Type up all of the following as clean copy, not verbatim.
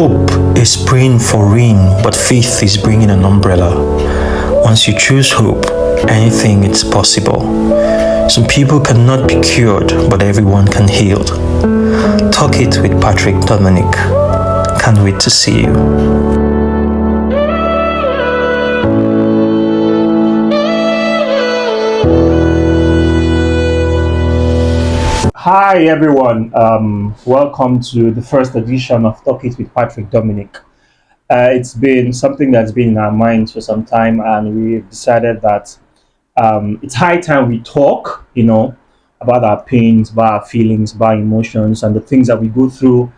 Hope is praying for rain, but faith is bringing an umbrella. Once you choose hope, anything is possible. Some people cannot be cured, but everyone can heal. Talk it with Patrick Dominic. Can't wait to see you. Hi everyone, welcome to the first edition of Talk It with Patrick Dominic. It's been something that's been in our minds for some time, and we've decided that it's high time we talk, about our pains, about our feelings, about our emotions, and the things that we go through,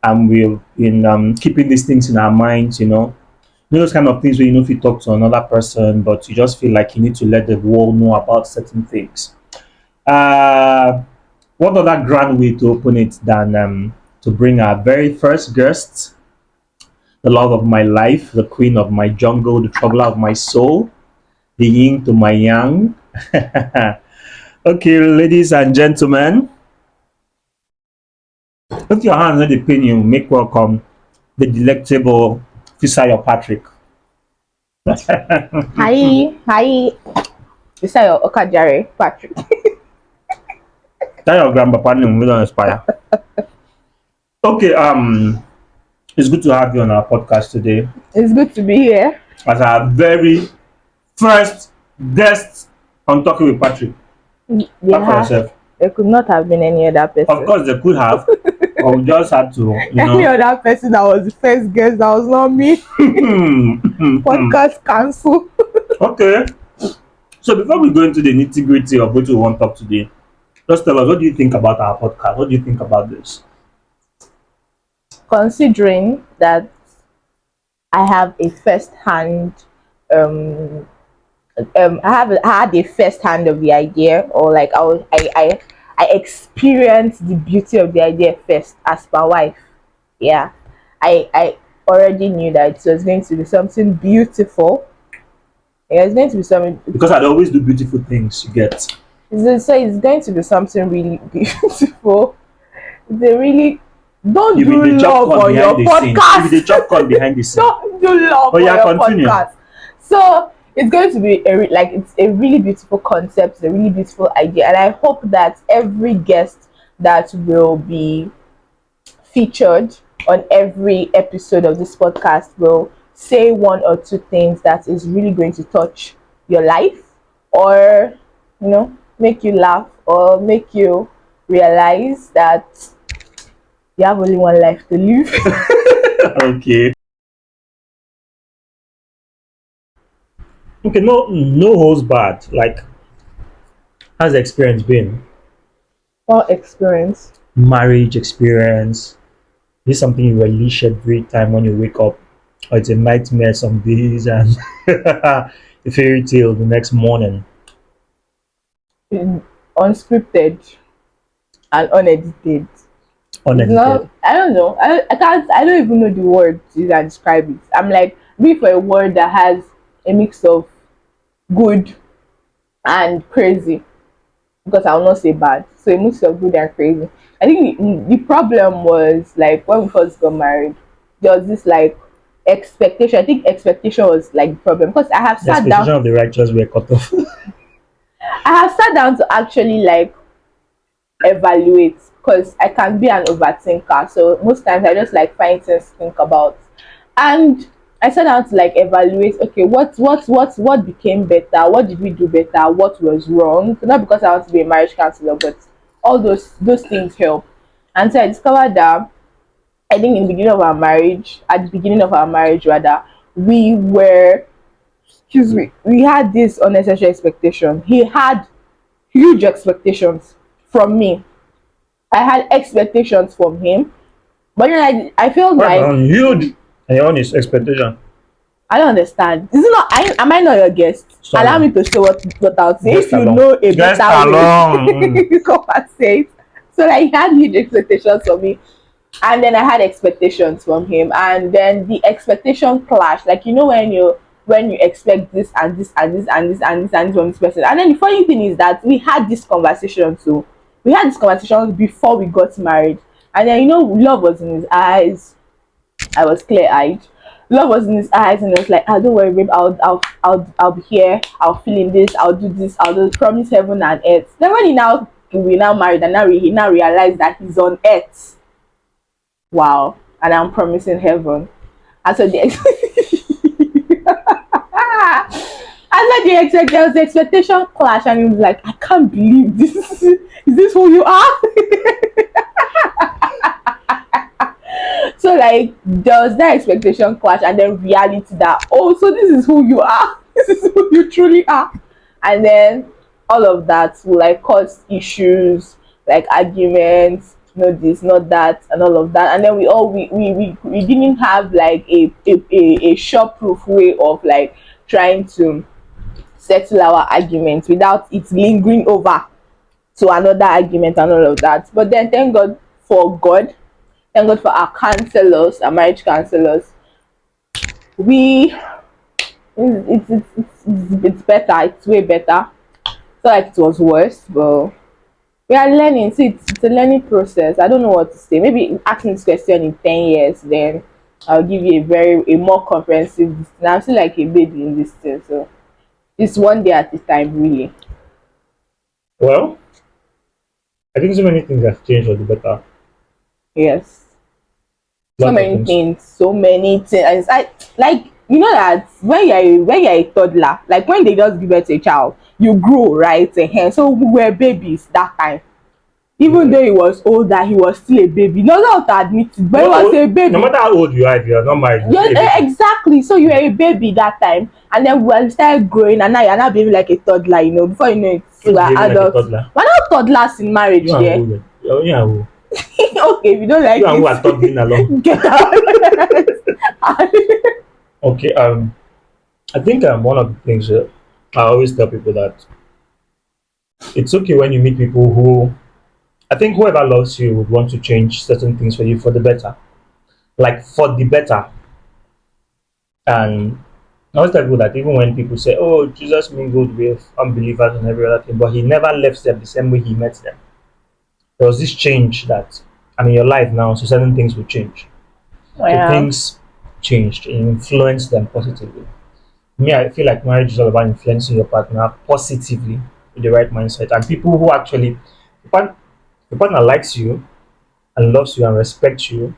and we've been keeping these things in our minds, those kind of things where if you talk to another person, but you just feel like you need to let the world know about certain things. What other grand way to open it than to bring our very first guest, the love of my life, the queen of my jungle, the troubler of my soul, the yin to my yang. Okay, ladies and gentlemen, put your hands on the pin, you make welcome the delectable Fisayo Patrick. Hi, Fisayo Okajare Patrick. Tell your grandpapa name, we don't inspire. Okay, it's good to have you on our podcast today. It's good to be here. As our very first guest on Talking with Patrick. Clap for yourself. There could not have been any other person. Of course, they could have, but we just had to, Any other person that was the first guest, that was not me. Podcast cancel. Okay. So before we go into the nitty-gritty of what we want to talk today, just tell us, what do you think about our podcast? What do you think about this? Considering that I have a first-hand, I had a first-hand of the idea, or like I experienced the beauty of the idea first as my wife. Yeah, I already knew that it was going to be something beautiful. It was going to be something, because I'd always do beautiful things. You get. So it's going to be something really beautiful. They really don't You do love on your podcast. You be the job con behind the scene. Don't do love on your continue. podcast. So it's going to be it's a really beautiful concept, a really beautiful idea, and I hope that every guest that will be featured on every episode of this podcast will say one or two things that is really going to touch your life, or make you laugh, or make you realize that you have only one life to live. Okay. Okay, no holds barred. Like, how's the experience been? What experience? Marriage experience. Is this something you relish every time when you wake up? Or it's a nightmare some days and a fairy tale the next morning? Unscripted and unedited. Unedited. I don't know. I don't even know the word to describe it. I'm like, looking for a word that has a mix of good and crazy, because I will not say bad. So a mix of good and crazy. I think the problem was, like, when we first got married, there was this like expectation. I think expectation was like the problem, because I have sat down. The expectation of the righteous were cut off. I have sat down to actually like evaluate, because I can be an overthinker. So most times I just like find things to think about, and I sat down to like evaluate. Okay, what became better? What did we do better? What was wrong? Not because I want to be a marriage counselor, but all those things help. And so I discovered that I think at the beginning of our marriage, rather, we had this unnecessary expectation. He had huge expectations from me. I had expectations from him, but then I felt like huge and your own is expectation. I don't understand. Is it not? Am I not your guest? Sorry. Allow me to say what I'll say. If you know a Guest better alone. way, come and say it. So like, he had huge expectations from me, and then I had expectations from him, and then the expectation clash. Like, when you expect this and this and this and this and this and this from this person, and then the funny thing is that we had this conversation too. We had this conversation before we got married, and then love was in his eyes. I was clear-eyed. Love was in his eyes, and it was like, "Ah, don't worry, babe. I'll be here. I'll fill in this. I'll do this. I'll do promise heaven and earth." Then when we now married, and he now realized that he's on earth. Wow, and I'm promising heaven. And so the there was the expectation clash, and he was like, "I can't believe this. Is this who you are?" So like there was that expectation clash, and then reality that, oh, so this is who you are. This is who you truly are. And then all of that will like cause issues, like arguments, this, not that, and all of that. And then we didn't have like a sure proof way of like trying to settle our arguments without it lingering over to another argument and all of that. But then thank God for our counselors, our marriage counselors. We it's better, it's way better. It's not like it was worse, but we are learning. See, it's a learning process. I don't know what to say. Maybe ask me this question in 10 years, then I'll give you a more comprehensive thing. I'm still like a baby in this thing, so it's one day at a time, really. Well, I think so many things have changed for the better. Yes. So Lot of many things. things, so many things. And it's like you know that when you're a toddler, like when they just give birth to a child, you grow, right? So we were babies that time. Even though he was older, he was still a baby. Not allowed to admit it, but he was a baby. No matter how old you are, if you are not married, you're Yeah, still a baby. exactly. So you were a baby that time, and then we started growing, and now you're not behaving like a toddler. Before you know it, You're you are behaving like a adults. toddler. We're not toddlers in marriage, You are yeah. who? You are who? Okay, if you don't like You are who it, are toddling along. get out. Okay. I think one of the things I always tell people that it's okay when you meet people who I think whoever loves you would want to change certain things for you for the better, like for the better. And I always tell people that even when people say, "Oh, Jesus mingled with unbelievers and every other thing," but he never left them the same way he met them. There was this change that in your life now, so certain things will change. So Yeah. things changed and influenced them positively. Me, I feel like marriage is all about influencing your partner positively with the right mindset. And people who actually, the partner likes you and loves you and respects you,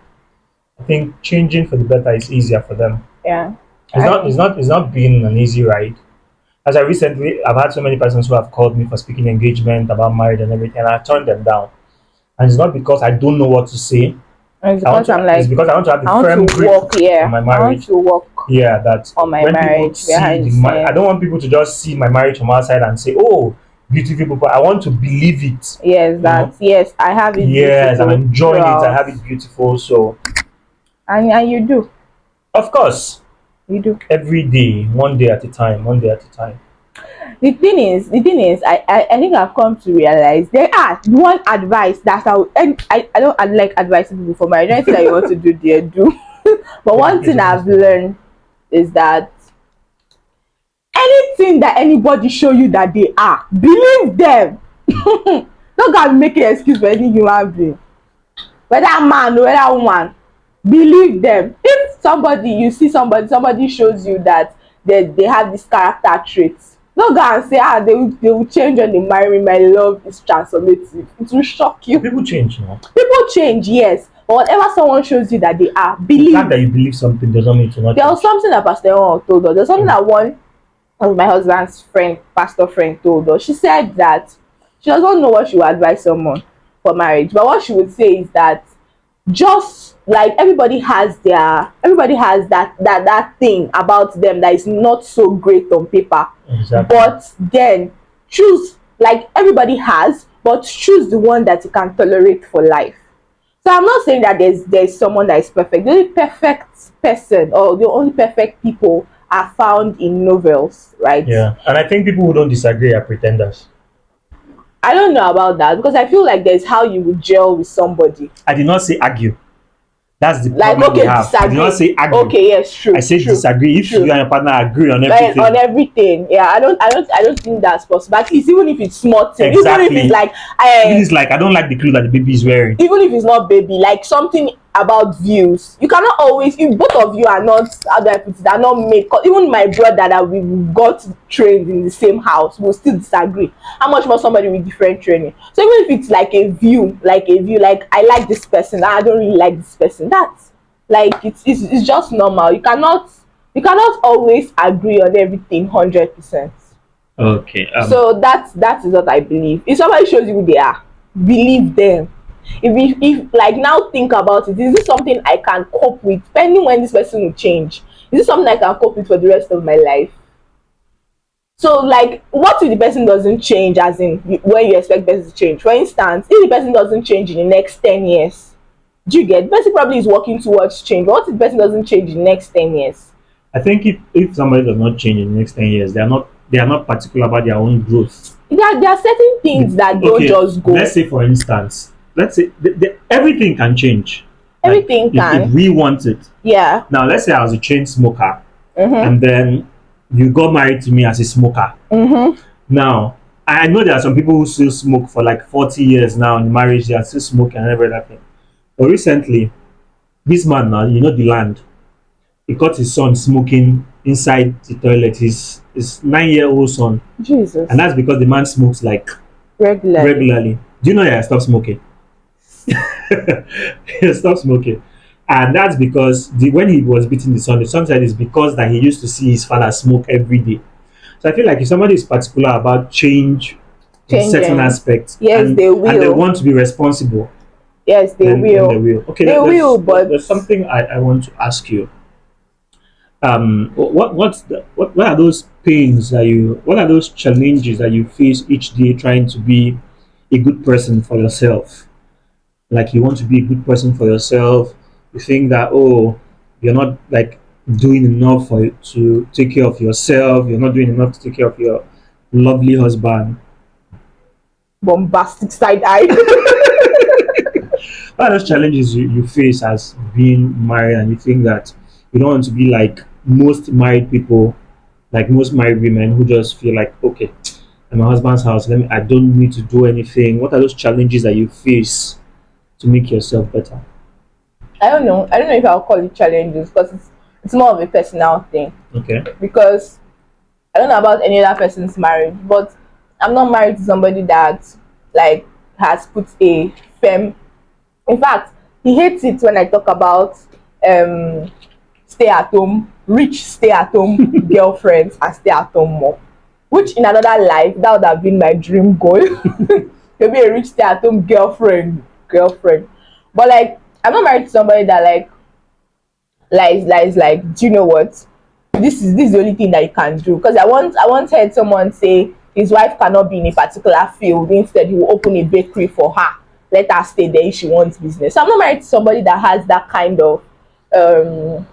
I think changing for the better is easier for them. Yeah. It's not. It's not. It's not been an easy ride. As I recently, I've had so many persons who have called me for speaking engagement about marriage and everything, and I turned them down. And it's not because I don't know what to say. It's I want because to. I'm It's like, because I want to have the I want firm to grip walk, yeah. on my I want marriage. to walk Yeah, that on my when people marriage see behind the, the I don't scenes. want people to just see my marriage from outside and say, "Oh, beautiful people." I want to believe it. Yes, You know? yes, I have it Yes, I'm beautiful enjoying it. I throughout. have it beautiful. So, And you do. of course, You do. every day, one day at a time, one day at a time. The thing is, I think I've come to realize there are one advice that and I don't like advising people for marriage. Anything that you want to do, there, do. But one thing I've learned is that anything that anybody show you that they are, believe them. Don't go and make an excuse for any human being, whether man or whether woman. Believe them. If somebody shows you that they have this character traits, don't go and say, they will change when they marry me, my love is transformative. It will shock you. People change now. People change, yes, but whatever someone shows you that they are, The believe. fact that you believe something doesn't mean to not There was change. something that Pastor Ewan told us. There's something that one of my husband's pastor friend told us. She said that she doesn't know what she would advise someone for marriage, but what she would say is that just like everybody has that thing about them that is not so great on paper, Exactly. but then choose, like everybody has, but choose the one that you can tolerate for life. So I'm not saying that there's someone that is perfect. The only perfect person or the only perfect people are found in novels, right? Yeah, and I think people who don't disagree are pretenders. I don't know about that because I feel like there's how you would gel with somebody. I did not say argue. That's the Like, problem we okay, have. I did not disagree. say argue. Okay, yes, true. I said true, disagree. If true. you and your partner agree on Like, everything, on everything. Yeah, I don't think that's possible. At least even if it's small thing, even Exactly. if it's like it's like I don't like the clothes that the baby is wearing. even if it's not baby, like something about views. You cannot always, if both of you are not, how do I put it, are not made, 'cause even my brother that we got trained in the same house will still disagree. How much more somebody with different training? So even if it's like a view, like I like this person, I don't really like this person, that's like it's just normal. You cannot always agree on everything 100%. Okay. So that is what I believe. If somebody shows you who they are, believe them. If like, now think about it, is this something I can cope with depending when this person will change? Is this something I can cope with for the rest of my life? So like, what if the person doesn't change, as in when you expect the person to change? For instance, if the person doesn't change in the next 10 years, do you get, the person probably is working towards change, but what if the person doesn't change in the next 10 years? I think if somebody does not change in the next 10 years, they are not particular about their own growth. There are certain things that don't Okay, just go. let's say for instance, let's say everything can change. Like Everything if can. we want it. Yeah. Now let's say I was a chain smoker, Mm-hmm. and then you got married to me as a smoker. Mm-hmm. Now I know there are some people who still smoke for like 40 years now in marriage. They are still smoking and everything. But recently, this man now, the land, he caught his son smoking inside the toilet. His 9-year-old son, and Jesus. that's because the man smokes like Regularly. regularly. Do you know that I stopped smoking? He stopped smoking, and that's because when he was beating the son said it's because that he used to see his father smoke every day. So I feel like if somebody is particular about change in certain Changing. aspects, Yes, and they they will. want to be responsible, Yes, they then they will. will. Okay, They there's will, but there's something I want to ask you. What are those pains that what are those challenges that you face each day trying to be a good person for yourself? Like you want to be a good person for yourself, you think that, oh, you're not like doing enough to take care of yourself, you're not doing enough to take care of your lovely husband. bombastic side eye. What are those challenges you face as being married, and you think that you don't want to be like most married people, like most married women who just feel like, okay, I'm my husband's house, I don't need to do anything. What are those challenges that you face to make yourself better? I don't know. I don't know if I'll call it challenges, because it's more of a personal thing. Okay. Because I don't know about any other person's marriage, but I'm not married to somebody that like has put a firm. In fact, he hates it when I talk about um stay at home, rich stay at home girlfriends and stay at home mom. Which in another life that would have been my dream goal. To be a rich stay at home girlfriend. But like, I'm not married to somebody that like, do you know what? This is the only thing that you can do. Because I once heard someone say his wife cannot be in a particular field, instead he will open a bakery for her, let her stay there if she wants business. So I'm not married to somebody that has that kind of um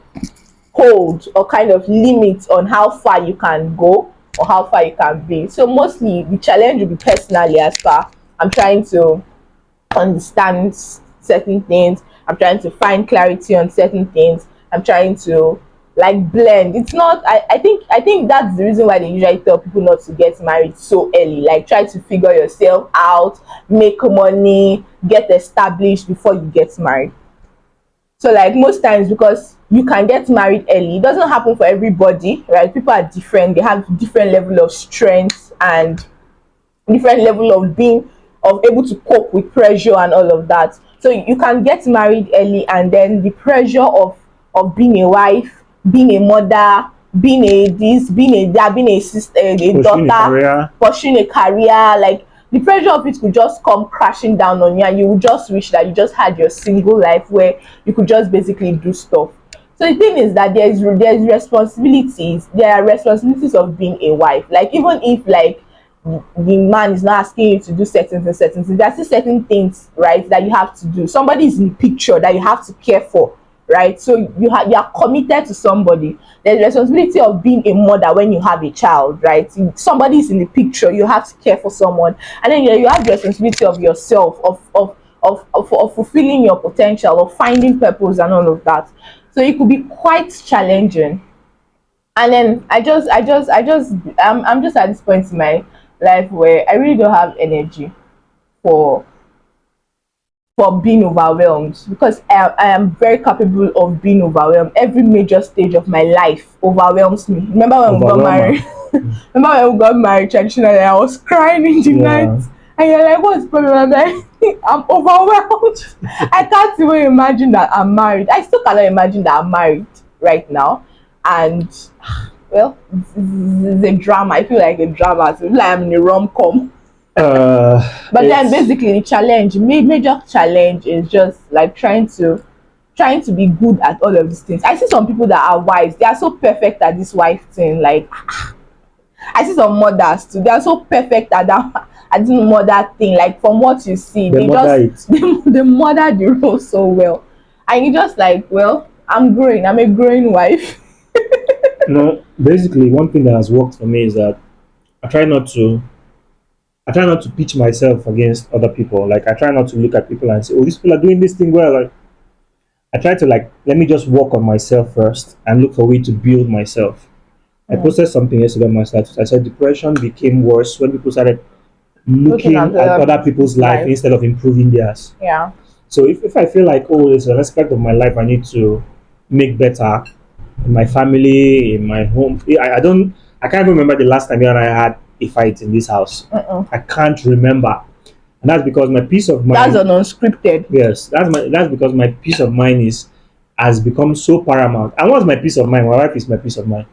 hold or kind of limit on how far you can go or how far you can be. So mostly the challenge will be personally, as far I'm trying to understand certain things, I'm trying to find clarity on certain things, I'm trying to like blend. It's not, I think that's the reason why they usually tell people not to get married so early. Like, try to figure yourself out, make money, get established before you get married. So like, most times, because you can get married early, it doesn't happen for everybody, right? People are different, they have different level of strength and different level of being of able to cope with pressure and all of that. So you can get married early, and then the pressure of being a wife, being a mother, being a this, being a that, being a sister, a Pursuing a daughter, career. pursuing a career, like the pressure of it could just come crashing down on you, and you would just wish that you just had your single life where you could just basically do stuff. So the thing is that there's responsibilities. There are responsibilities of being a wife. Like, even if like the man is not asking you to do certain things, there are still certain things, right, that you have to do. Somebody is in the picture that you have to care for, right? So you are committed to somebody. There's responsibility of being a mother when you have a child, right? Somebody is in the picture, you have to care for someone. And then you have the responsibility of yourself, of fulfilling your potential, of finding purpose and all of that. So it could be quite challenging. And then I'm just at this point in my life where I really don't have energy for for being overwhelmed, because I am very capable of being overwhelmed. Every major stage of my life overwhelms me. Remember when we got Overwhelmer. married? Remember when we got married traditionally? I was crying in the night, Yeah. and you're like, "What's the problem?" I'm like, "I'm overwhelmed. I can't even imagine that I'm married. I still cannot imagine that I'm married right now." And well, it's a drama. I feel like a drama. I feel like I'm in a rom com. But then It's basically the challenge, major challenge is just like trying to be good at all of these things. I see some people that are wives, they are so perfect at this wife thing. Like I see some mothers too, they are so perfect at that at this mother thing. Like from what you see, the they mother just it. they mother the role so well. And you just like, well, I'm growing, I'm a growing wife. No, basically one thing that has worked for me is that I try not to I try not to pitch myself against other people. Like I try not to look at people and say, "Oh, these people are doing this thing well." Like I try to like let me just work on myself first and look for a way to build myself. I Mm. posted something yesterday on my status. I said depression became worse when people started Looking at looking at other other people's people's life life. instead of improving theirs. Yeah. So if I feel like, oh, there's an aspect of my life I need to make better in my family, in my home. I can't remember the last time you and I had a fight in this house. Mm-mm. I can't remember. And that's because my peace of That's mind, an unscripted. yes, that's because my peace of mind is has become so paramount. And what's my peace of mind? My wife is my peace of mind.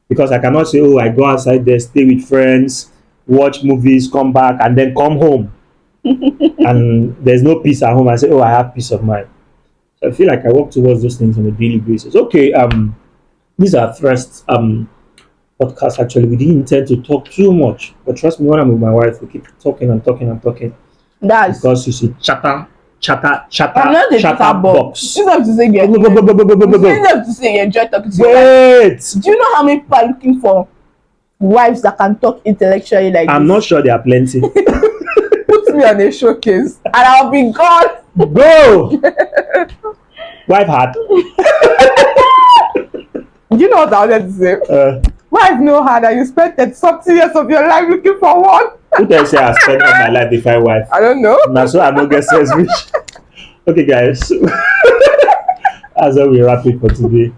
Because I cannot say, oh, I go outside there, stay with friends, watch movies, come back, and then come home. And there's no peace at home. I say, oh, I have peace of mind. So I feel like I work towards those things on a daily basis. Okay, these are first podcast actually. We didn't intend to talk too much. But trust me, when I'm with my wife, we keep talking and talking and talking. That's Because you see chatter, chatter, I'm chatter, not a chatter chatterbox. box. You have to say you're you have to say you enjoy talking to your wife. Wait! Do you know how many people are looking for wives that can talk intellectually like I'm this? not sure there are plenty. Put me on a showcase and I'll be gone. Go! Wife hat. You know what I wanted to say? Wife know how that you spent 30 something years of your life looking for one. Who can say I spent all my life to find wife? I don't know. Now, so I don't get sense rich. Okay, guys. That's how we wrap it for today.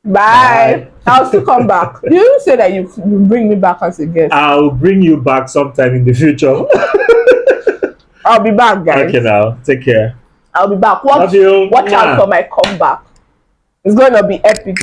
Bye. I'll still come back. You didn't say that you bring me back as a guest. I'll bring you back sometime in the future. I'll be back, guys. Okay, now. Take care. I'll be back. Love you. Watch out Mwah. for my comeback. It's going to be epic.